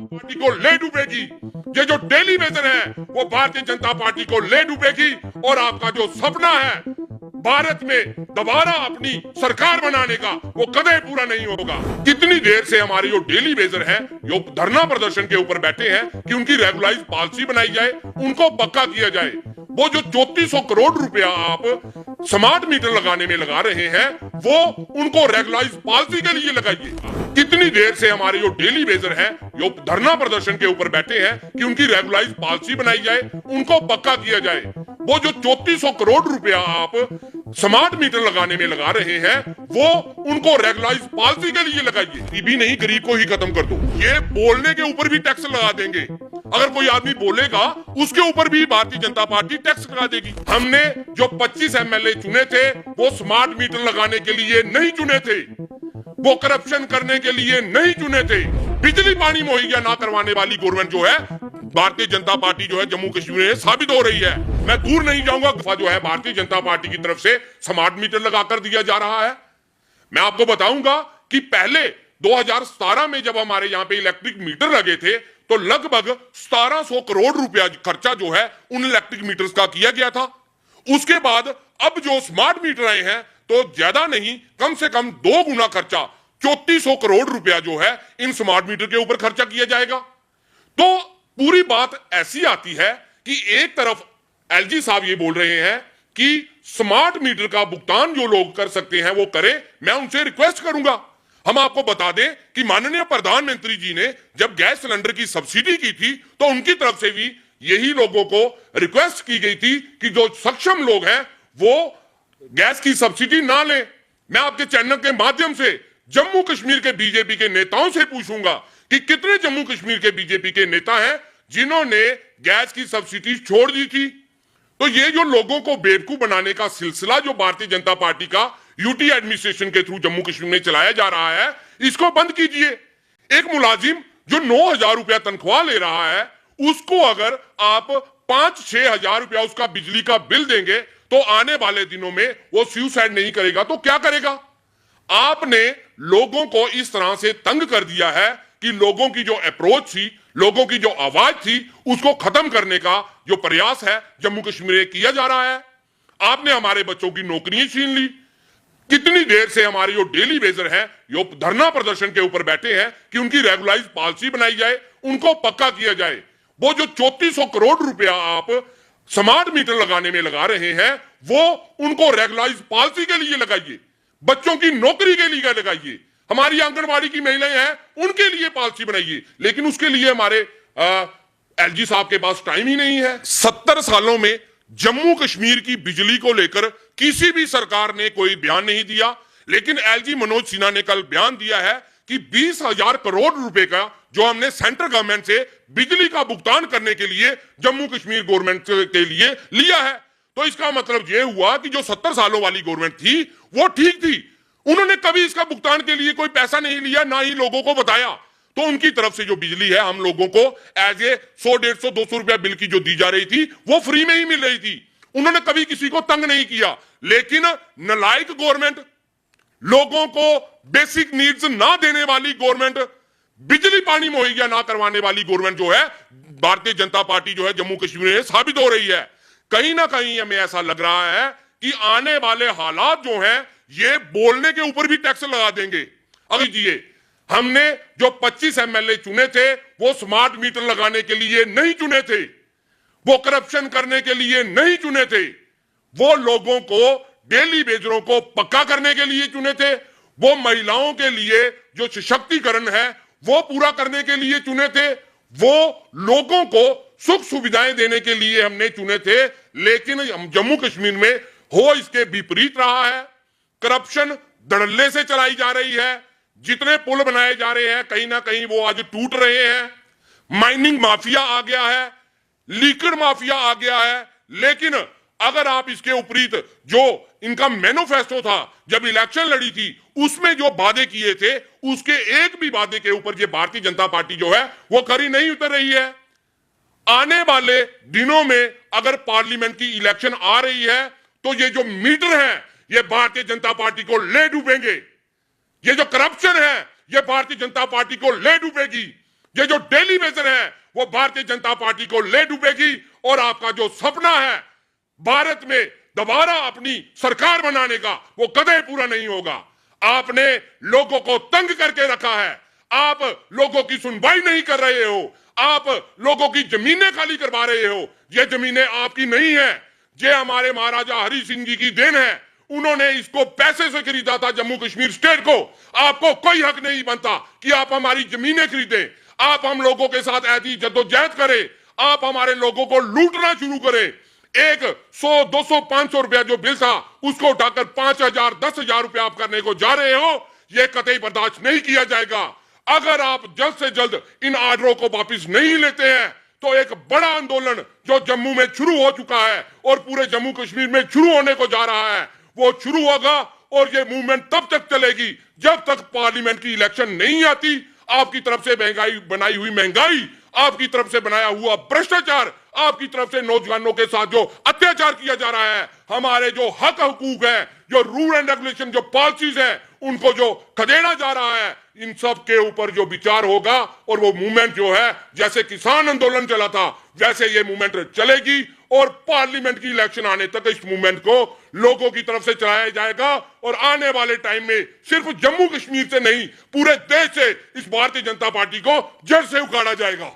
Party को ले डूबेगी। ये जो डेली वेजर है वो भारतीय जनता पार्टी को ले डूबेगी और आपका जो सपना है भारत में दोबारा अपनी सरकार बनाने का वो कदे पूरा नहीं होगा। कितनी देर से हमारे जो डेली वेजर हैं जो धरना प्रदर्शन के ऊपर बैठे हैं कि उनकी रेगुलाइज पॉलिसी बनाई जाए, उनको पक्का किया जाए। वो जो 3400 करोड़ रुपया आप स्मार्ट मीटर लगाने में लगा रहे हैं वो उनको रेगुलाइज पॉलिसी के लिए लगाइए। कितनी देर से हमारे जो डेली वेजर हैं जो धरना प्रदर्शन के ऊपर बैठे हैं कि उनकी रेगुलाइज पॉलिसी बनाई जाए, उनको पक्का किया जाए। वो जो 3400 करोड़ रुपया आप स्मार्ट मीटर लगाने में लगा रहे हैं वो उनको रेगुलाइज पॉलिसी के लिए लगाइए। गरीबी नहीं, गरीब को ही खत्म कर दो। ये बोलने के ऊपर भी टैक्स लगा देंगे। अगर कोई आदमी बोलेगा उसके ऊपर भी भारतीय जनता पार्टी टैक्स लगा देगी। हमने जो 25 एमएलए चुने थे वो स्मार्ट मीटर लगाने के लिए नहीं चुने थे, वो करप्शन करने के लिए नहीं चुने थे। बिजली पानी मुहैया ना करवाने वाली गवर्नमेंट जो है भारतीय जनता पार्टी जो है जम्मू कश्मीर में साबित हो रही है। मैं दूर नहीं जाऊंगा, जो है भारतीय जनता पार्टी की तरफ से स्मार्ट मीटर लगाकर दिया जा रहा है। मैं आपको बताऊंगा कि पहले 2017 में जब हमारे यहाँ पे इलेक्ट्रिक मीटर लगे थे तो लगभग 1700 करोड़ रुपया खर्चा जो है उन इलेक्ट्रिक मीटर्स का किया गया था। उसके बाद अब जो स्मार्ट मीटर आए हैं तो ज्यादा नहीं, कम से कम 2 गुना खर्चा 3400 करोड़ रुपया जो है इन स्मार्ट मीटर के ऊपर खर्चा किया जाएगा। तो पूरी बात ऐसी आती है कि एक तरफ एलजी साहब ये बोल रहे हैं कि स्मार्ट मीटर का भुगतान जो लोग कर सकते हैं वो करें। मैं उनसे रिक्वेस्ट करूंगा, हम आपको बता दें कि माननीय प्रधानमंत्री जी ने जब गैस सिलेंडर की सब्सिडी की थी तो उनकी तरफ से भी यही लोगों को रिक्वेस्ट की गई थी कि जो सक्षम लोग हैं वो गैस की सब्सिडी ना लें। मैं आपके चैनल के माध्यम से जम्मू कश्मीर के बीजेपी के नेताओं से पूछूंगा कि कितने जम्मू कश्मीर के बीजेपी के नेता हैं जिन्होंने गैस की सब्सिडी छोड़ दी थी। तो ये जो लोगों को बेवकूफ बनाने का सिलसिला जो भारतीय जनता पार्टी का यूटी एडमिनिस्ट्रेशन के थ्रू जम्मू कश्मीर में चलाया जा रहा है, इसको बंद कीजिए। एक मुलाजिम जो 9,000 रुपया तनख्वाह ले रहा है उसको अगर आप 5-6 हजार रुपया उसका बिजली का बिल देंगे तो आने वाले दिनों में वो सुसाइड नहीं करेगा तो क्या करेगा? आपने लोगों को इस तरह से तंग कर दिया है कि लोगों की जो अप्रोच थी, लोगों की जो आवाज थी, उसको खत्म करने का जो प्रयास है जम्मू कश्मीर में किया जा रहा है। आपने हमारे बच्चों की नौकरियां छीन ली। कितनी देर से हमारे जो डेली वेजर हैं जो धरना प्रदर्शन के ऊपर बैठे हैं कि उनकी रेगुलाइज पॉलिसी बनाई जाए, उनको पक्का किया जाए। वो जो 3400 करोड़ रुपया आप स्मार्ट मीटर लगाने में लगा रहे हैं वो उनको रेगुलाइज पॉलिसी के लिए लगाइए, बच्चों की नौकरी के लिए लगाइए, हमारी आंगनबाड़ी की महिलाएं हैं उनके लिए पॉलिसी बनाइए। लेकिन उसके लिए हमारे एलजी साहब के पास टाइम ही नहीं है। 70 सालों में जम्मू कश्मीर की बिजली को लेकर किसी भी सरकार ने कोई बयान नहीं दिया, लेकिन एलजी मनोज सिन्हा ने कल बयान दिया है कि 20,000 करोड़ रुपए का जो हमने सेंट्रल गवर्नमेंट से बिजली का भुगतान करने के लिए जम्मू कश्मीर गवर्नमेंट के लिए लिया है। तो इसका मतलब यह हुआ कि जो 70 सालों वाली गवर्नमेंट थी वो ठीक थी, उन्होंने कभी इसका भुगतान के लिए कोई पैसा नहीं लिया, ना ही लोगों को बताया। तो उनकी तरफ से जो बिजली है हम लोगों को एज ए 100, 150, 200 रुपया बिल की जो दी जा रही थी वो फ्री में ही मिल रही थी। उन्होंने कभी किसी को तंग नहीं किया। लेकिन नालायक गवर्नमेंट, लोगों को बेसिक नीड्स ना देने वाली गवर्नमेंट, बिजली पानी मुहैया ना करवाने वाली गवर्नमेंट जो है भारतीय जनता पार्टी जो है जम्मू कश्मीर में साबित हो रही है। कहीं ना कहीं हमें ऐसा लग रहा है कि आने वाले हालात जो हैं ये बोलने के ऊपर भी टैक्स लगा देंगे। अभी जी हमने जो 25 एमएलए चुने थे वो स्मार्ट मीटर लगाने के लिए नहीं चुने थे, वो करप्शन करने के लिए नहीं चुने थे, वो लोगों को डेली वेजरों को पक्का करने के लिए चुने थे, वो महिलाओं के लिए जो सशक्तिकरण है वो पूरा करने के लिए चुने थे, वो लोगों को सुख सुविधाएं देने के लिए हमने चुने थे। लेकिन जम्मू कश्मीर में हो इसके विपरीत रहा है। करप्शन धड़ल्ले से चलाई जा रही है। जितने पुल बनाए जा रहे हैं कहीं ना कहीं वो आज टूट रहे हैं। माइनिंग माफिया आ गया है, लीकर माफिया आ गया है। लेकिन अगर आप इसके उपरीत जो इनका मैनिफेस्टो था जब इलेक्शन लड़ी थी उसमें जो वादे किए थे उसके एक भी वादे के ऊपर ये भारतीय जनता पार्टी जो है वो खरी नहीं उतर रही है। आने वाले दिनों में अगर पार्लियामेंट की इलेक्शन आ रही है तो ये जो मीटर है ये भारतीय जनता पार्टी को ले डूबेंगे। ये जो करप्शन है ये भारतीय जनता पार्टी को ले डूबेगी। ये जो डेली वेजर है वो भारतीय जनता पार्टी को ले डूबेगी और आपका जो सपना है भारत में दोबारा अपनी सरकार बनाने का वो कदे पूरा नहीं होगा। आपने लोगों को तंग करके रखा है, आप लोगों की सुनवाई नहीं कर रहे हो, आप लोगों की जमीनें खाली करवा रहे हो। ये जमीनें आपकी नहीं है, ये हमारे महाराजा हरि सिंह जी की देन है। उन्होंने इसको पैसे से खरीदा था जम्मू कश्मीर स्टेट को। आपको कोई हक नहीं बनता कि आप हमारी जमीनें खरीदें, आप हम लोगों के साथ ऐसी जद्दोजहद करें, आप हमारे लोगों को लूटना शुरू करें। एक 100, 200, 500 रुपया जो बिल था उसको उठाकर 5,000, 10,000 रुपया आप करने को जा रहे हो, यह कतई बर्दाश्त नहीं किया जाएगा। अगर आप जल्द से जल्द इन आर्डरों को वापस नहीं लेते हैं तो एक बड़ा आंदोलन जो जम्मू में शुरू हो चुका है और पूरे जम्मू कश्मीर में शुरू होने को जा रहा है वो शुरू होगा। और ये मूवमेंट तब तक चलेगी जब तक पार्लियामेंट की इलेक्शन नहीं आती। आपकी तरफ से महंगाई बनाई हुई महंगाई, आपकी तरफ से बनाया हुआ भ्रष्टाचार, आपकी तरफ से नौजवानों के साथ जो अत्याचार किया जा रहा है, हमारे जो हक हकूक है, जो रूल एंड रेगुलेशन, जो पॉलिसीज है, उनको जो खदेड़ा जा रहा है, इन सब के ऊपर जो विचार होगा और वो मूवमेंट जो है जैसे किसान आंदोलन चला था वैसे ये मूवमेंट चलेगी और पार्लियामेंट की इलेक्शन आने तक इस मूवमेंट को लोगों की तरफ से चलाया जाएगा। और आने वाले टाइम में सिर्फ जम्मू कश्मीर से नहीं पूरे देश से इस भारतीय जनता पार्टी को जड़ से उखाड़ा जाएगा।